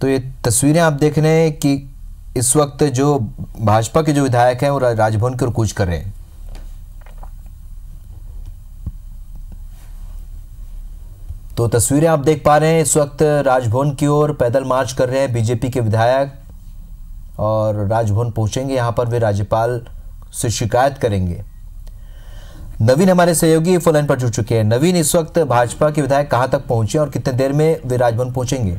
तो ये तस्वीरें आप देख रहे हैं कि इस वक्त जो भाजपा के जो विधायक हैं वो राजभवन की ओर कूच कर रहे हैं। तो तस्वीरें आप देख पा रहे हैं, इस वक्त राजभवन की ओर पैदल मार्च कर रहे हैं बीजेपी के विधायक और राजभवन पहुंचेंगे। यहां पर वे राज्यपाल से शिकायत करेंगे। नवीन हमारे सहयोगी फोन लाइन पर जुड़ चुके हैं। नवीन, इस वक्त भाजपा के विधायक कहां तक पहुंचे और कितने देर में वे राजभवन पहुंचेंगे?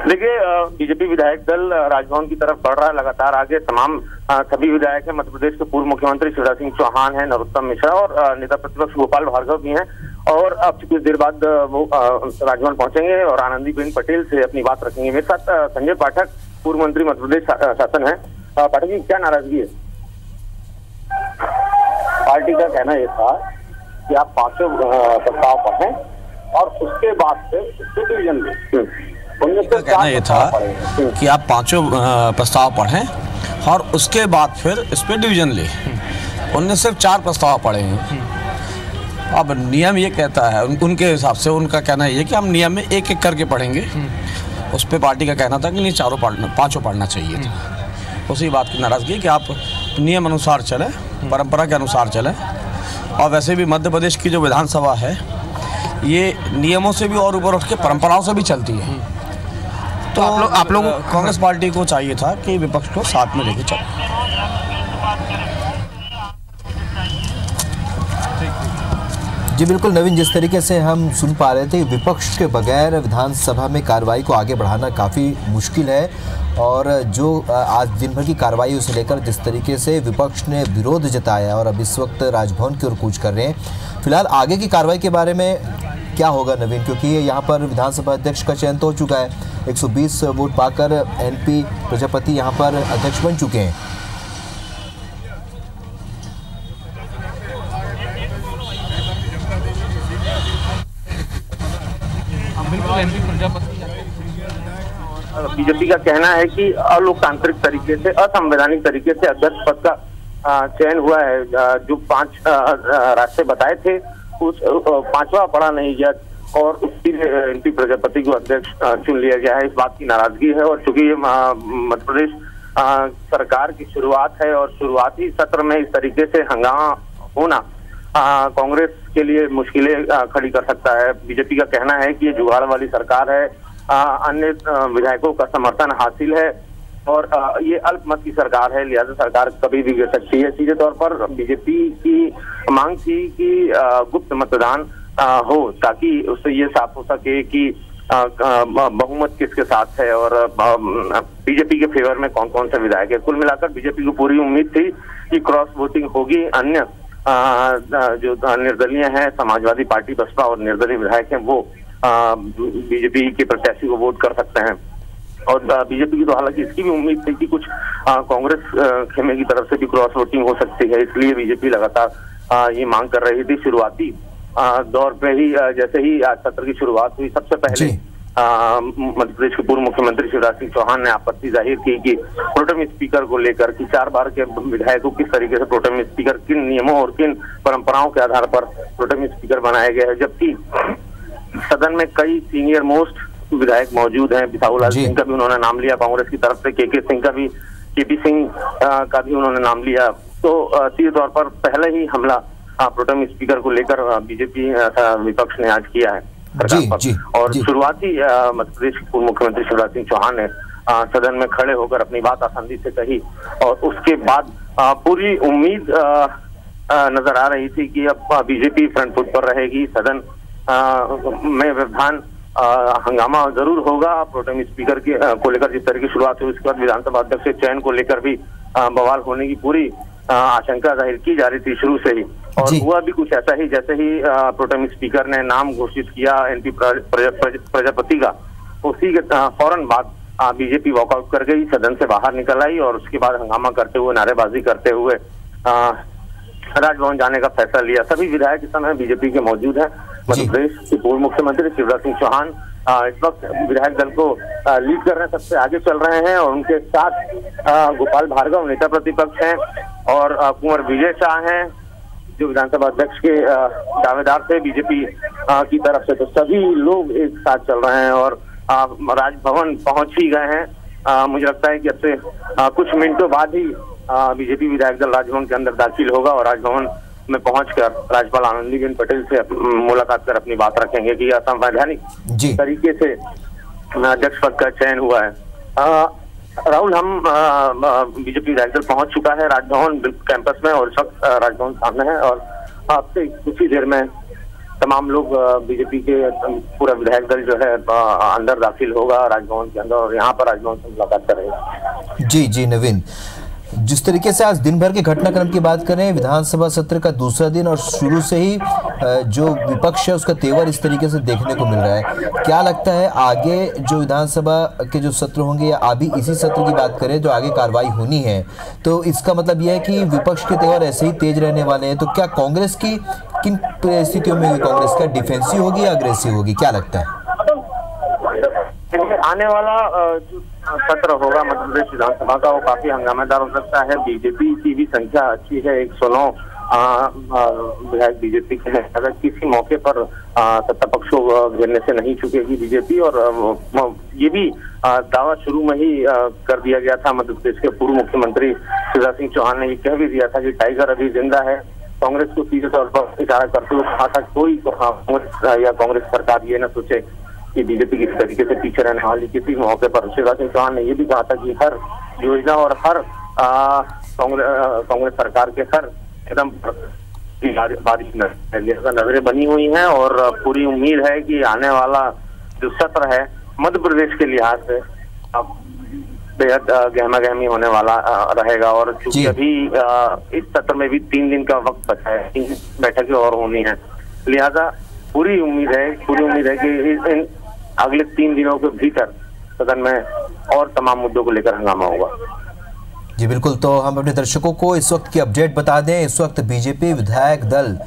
देखिए, बीजेपी विधायक दल राजभवन की तरफ बढ़ रहा है लगातार आगे। तमाम सभी विधायक हैं। मध्य प्रदेश के पूर्व मुख्यमंत्री शिवराज सिंह चौहान हैं, नरोत्तम मिश्रा और नेता प्रतिपक्ष गोपाल भार्गव भी हैं। और अब कुछ देर बाद वो राजभवन पहुंचेंगे और आनंदीबेन पटेल से अपनी बात रखेंगे। मेरे साथ संजय पाठक, पूर्व मंत्री मध्य प्रदेश शासन है। पाठक जी, क्या नाराजगी है? पार्टी का कहना यह था कि आप पांचों प्रस्ताव पढ़ें और उसके बाद से डिवीजन दें। कहना यह था कि आप पांचों प्रस्ताव पढ़ें और उसके बाद फिर इस पे डिवीजन ले। उनने सिर्फ 4 प्रस्ताव पढ़े हैं। अब नियम ये कहता है, उनके हिसाब से उनका कहना ये कि हम नियम में एक एक करके पढ़ेंगे। उस पर पार्टी का कहना था कि नहीं, पांचों पढ़ना चाहिए था। उसी बात की नाराजगी है कि आप नियम अनुसार चलें, परंपरा के अनुसार चलें। और वैसे भी मध्य प्रदेश की जो विधानसभा है ये नियमों से भी और ऊपर उठ के परंपराओं से भी चलती है। तो आप लोग कांग्रेस पार्टी को चाहिए था कि विपक्ष को साथ में लेके चले। जी बिल्कुल नवीन, जिस तरीके से हम सुन पा रहे थे, विपक्ष के बगैर विधानसभा में कार्रवाई को आगे बढ़ाना काफ़ी मुश्किल है। और जो आज दिन भर की कार्रवाई उसे लेकर जिस तरीके से विपक्ष ने विरोध जताया और अब इस वक्त राजभवन की ओर कूच कर रहे हैं। फिलहाल आगे की कार्रवाई के बारे में क्या होगा नवीन, क्योंकि यहाँ पर विधानसभा अध्यक्ष का चयन तो हो चुका है। 120 वोट पाकर एनपी प्रजापति यहाँ पर अध्यक्ष बन चुके हैं। बीजेपी का कहना है कि अलोकतांत्रिक तरीके से, असंवैधानिक तरीके से अध्यक्ष पद का चयन हुआ है। जो 5 रास्ते बताए थे उस 5वां पढ़ा नहीं गया और उसके लिए एनपी प्रजापति को अध्यक्ष चुन लिया गया है। इस बात की नाराजगी है। और चूंकि ये मध्य प्रदेश सरकार की शुरुआत है और शुरुआती सत्र में इस तरीके से हंगामा होना कांग्रेस के लिए मुश्किलें खड़ी कर सकता है। बीजेपी का कहना है कि ये जुगाड़ वाली सरकार है, अन्य विधायकों का समर्थन हासिल है और ये अल्पमत की सरकार है, लिहाजा सरकार कभी भी गिर सकती है। सीधे तौर पर बीजेपी की मांग थी कि गुप्त मतदान हो ताकि उससे ये साफ हो सके कि बहुमत किसके साथ है और बीजेपी के फेवर में कौन कौन से विधायक है। कुल मिलाकर बीजेपी को पूरी उम्मीद थी कि क्रॉस वोटिंग होगी। अन्य जो निर्दलीय हैं, समाजवादी पार्टी, बसपा और निर्दलीय विधायक हैं, वो बीजेपी के प्रत्याशी को वोट कर सकते हैं। और बीजेपी की तो हालांकि इसकी भी उम्मीद थी कि कुछ कांग्रेस खेमे की तरफ से भी क्रॉस वोटिंग हो सकती है, इसलिए बीजेपी लगातार ये मांग कर रही थी। शुरुआती दौर पे ही जैसे ही आज सत्र की शुरुआत हुई, सबसे पहले मध्य प्रदेश के पूर्व मुख्यमंत्री शिवराज सिंह चौहान ने आपत्ति जाहिर की कि प्रोटेम स्पीकर को लेकर कि 4 बार के विधायकों किस तरीके से प्रोटेम स्पीकर, किन नियमों और किन परंपराओं के आधार पर प्रोटेम स्पीकर बनाया गया है, जबकि सदन में कई सीनियर मोस्ट विधायक मौजूद हैं। बिसाहूलाल सिंह का भी उन्होंने नाम लिया, कांग्रेस की तरफ से केके सिंह का भी, केपी सिंह का भी उन्होंने नाम लिया। तो सीधे तौर पर पहले ही हमला प्रोटेम स्पीकर को लेकर बीजेपी विपक्ष ने आज किया है और शुरुआती मध्य प्रदेश के पूर्व मुख्यमंत्री शिवराज सिंह चौहान ने सदन में खड़े होकर अपनी बात आसानी से कही और उसके बाद पूरी उम्मीद नजर आ रही थी कि अब बीजेपी फ्रंट फुट पर रहेगी। सदन में व्यवधान हंगामा जरूर होगा प्रोटेम स्पीकर को लेकर। जिस तरह की शुरुआत हुई उसके बाद विधानसभा अध्यक्ष के चयन को लेकर भी बवाल होने की पूरी आशंका जाहिर की जा रही थी शुरू से ही और हुआ भी कुछ ऐसा ही। जैसे ही प्रोटेम स्पीकर ने नाम घोषित किया एनपी प्रजापति का, उसी के फौरन बाद बीजेपी वॉकआउट कर गई, सदन से बाहर निकल आई और उसके बाद हंगामा करते हुए, नारेबाजी करते हुए राजभवन जाने का फैसला लिया। सभी विधायक इस समय बीजेपी के मौजूद हैं। मध्य प्रदेश के पूर्व मुख्यमंत्री शिवराज सिंह चौहान इस वक्त विधायक दल को लीड कर रहे हैं, सबसे आगे चल रहे हैं और उनके साथ गोपाल भार्गव नेता प्रतिपक्ष हैं और कुंवर विजय शाह हैं जो विधानसभा अध्यक्ष के दावेदार थे बीजेपी की तरफ से। तो सभी लोग एक साथ चल रहे हैं और राजभवन पहुंच ही गए हैं। मुझे लगता है कि अब से कुछ मिनटों बाद ही बीजेपी विधायक दल राजभवन के अंदर दाखिल होगा और राजभवन में पहुंचकर राज्यपाल आनंदीबेन पटेल से मुलाकात कर अपनी बात रखेंगे कि असंवैधानिक तरीके से अध्यक्ष पद का चयन हुआ है। राहुल, हम बीजेपी विधायक दल पहुंच चुका है राजभवन कैंपस में और इस वक्त राजभवन सामने है और आपसे कुछ ही देर में तमाम लोग बीजेपी के पूरा विधायक दल जो है अंदर दाखिल होगा राजभवन के अंदर और यहाँ पर राजभवन से मुलाकात करेंगे। जी नवीन, जिस तरीके से आज दिन भर के घटनाक्रम की बात करें, विधानसभा सत्र का दूसरा दिन और शुरू से ही जो विपक्ष है उसका तेवर इस तरीके से देखने को मिल रहा है, क्या लगता है आगे जो विधानसभा के जो सत्र होंगे या अभी इसी सत्र की बात करें जो आगे कार्रवाई होनी है, तो इसका मतलब यह है कि विपक्ष के तेवर ऐसे ही तेज रहने वाले हैं। तो क्या कांग्रेस की किन परिस्थितियों में कांग्रेस का डिफेंसिव होगी या अग्रेसिव होगी, क्या लगता है? आने वाला जो सत्र होगा मध्य प्रदेश विधानसभा का वो काफी हंगामेदार हो सकता है। बीजेपी की भी संख्या अच्छी है, 109 विधायक बीजेपी के हैं। अगर किसी मौके पर सत्ता पक्ष को घेरने से नहीं चुकेगी बीजेपी और ये भी दावा शुरू में ही कर दिया गया था। मध्य प्रदेश के पूर्व मुख्यमंत्री शिवराज सिंह चौहान ने ये कह भी दिया था कि टाइगर अभी जिंदा है। कांग्रेस को सीधे तौर पर इशारा करते हुए कहा था कोई कांग्रेस या कांग्रेस सरकार ये न सोचे कि बीजेपी किसी तरीके से पीछे रहने वाली। किसी मौके पर शिवराज सिंह चौहान ने ये भी कहा था कि हर योजना और हर कांग्रेस सरकार के हर एकदम बारिश नजरें बनी हुई हैं और पूरी उम्मीद है कि आने वाला जो सत्र है मध्य प्रदेश के लिहाज से बेहद गहमा गहमी होने वाला रहेगा। और चूंकि अभी इस सत्र में भी 3 दिन का वक्त बचा है, 3 बैठकें और होनी है, लिहाजा पूरी उम्मीद है कि इन अगले 3 दिनों के भीतर सदन में और तमाम मुद्दों को लेकर हंगामा होगा। जी बिल्कुल, तो हम अपने दर्शकों को इस वक्त की अपडेट बता दें। इस वक्त बीजेपी विधायक दल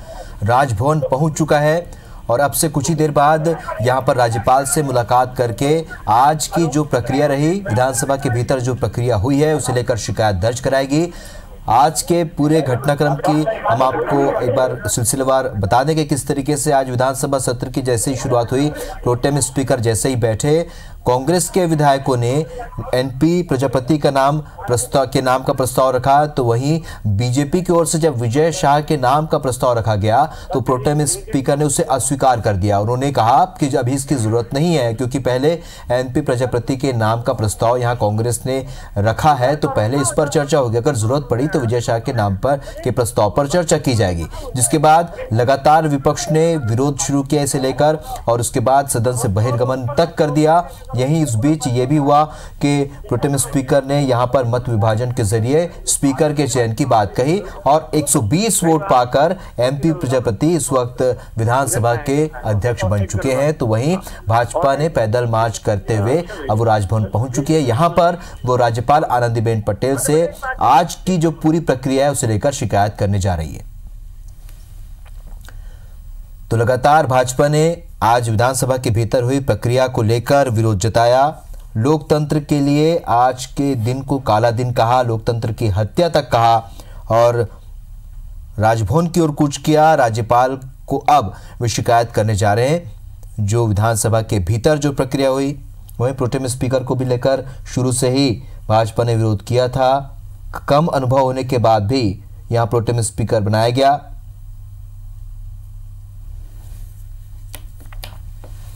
राजभवन पहुंच चुका है और अब से कुछ ही देर बाद यहां पर राज्यपाल से मुलाकात करके आज की जो प्रक्रिया रही, विधानसभा के भीतर जो प्रक्रिया हुई है उसे लेकर शिकायत दर्ज कराएगी। आज के पूरे घटनाक्रम की हम आपको एक बार सिलसिलेवार बता देंगे किस तरीके से आज विधानसभा सत्र की जैसे ही शुरुआत हुई, प्रोटेम स्पीकर जैसे ही बैठे, कांग्रेस के विधायकों ने एनपी प्रजापति का नाम का प्रस्ताव रखा, तो वहीं बीजेपी की ओर से जब विजय शाह के नाम का प्रस्ताव रखा गया तो प्रोटेम स्पीकर ने उसे अस्वीकार कर दिया। उन्होंने कहा कि अभी इसकी जरूरत नहीं है क्योंकि पहले एनपी प्रजापति के नाम का प्रस्ताव यहाँ कांग्रेस ने रखा है, तो पहले इस पर चर्चा होगी, अगर जरूरत पड़ी तो विजय शाह के नाम पर के प्रस्ताव पर चर्चा की जाएगी। जिसके बाद लगातार विपक्ष ने विरोध शुरू किया इसे लेकर और उसके बाद सदन से बहिर्गमन तक कर दिया। यहीं इस बीच ये भी हुआ कि प्रोटेम स्पीकर ने यहां पर मत विभाजन के जरिए स्पीकर के चयन की बात कही और 120 वोट पाकर एमपी प्रजापति इस वक्त विधानसभा के अध्यक्ष बन चुके हैं। तो वहीं भाजपा ने पैदल मार्च करते हुए अब वो राजभवन पहुंच चुकी है। यहां पर वो राज्यपाल आनंदीबेन पटेल से आज की जो पूरी प्रक्रिया है उसे लेकर शिकायत करने जा रही है। तो लगातार भाजपा ने आज विधानसभा के भीतर हुई प्रक्रिया को लेकर विरोध जताया। लोकतंत्र के लिए आज के दिन को काला दिन कहा, लोकतंत्र की हत्या तक कहा और राजभवन की ओर कूच किया। राज्यपाल को अब वे शिकायत करने जा रहे हैं। जो विधानसभा के भीतर जो प्रक्रिया हुई वहीं प्रोटेम स्पीकर को भी लेकर शुरू से ही भाजपा ने विरोध किया था। कम अनुभव होने के बाद भी यहाँ प्रोटेम स्पीकर बनाया गया।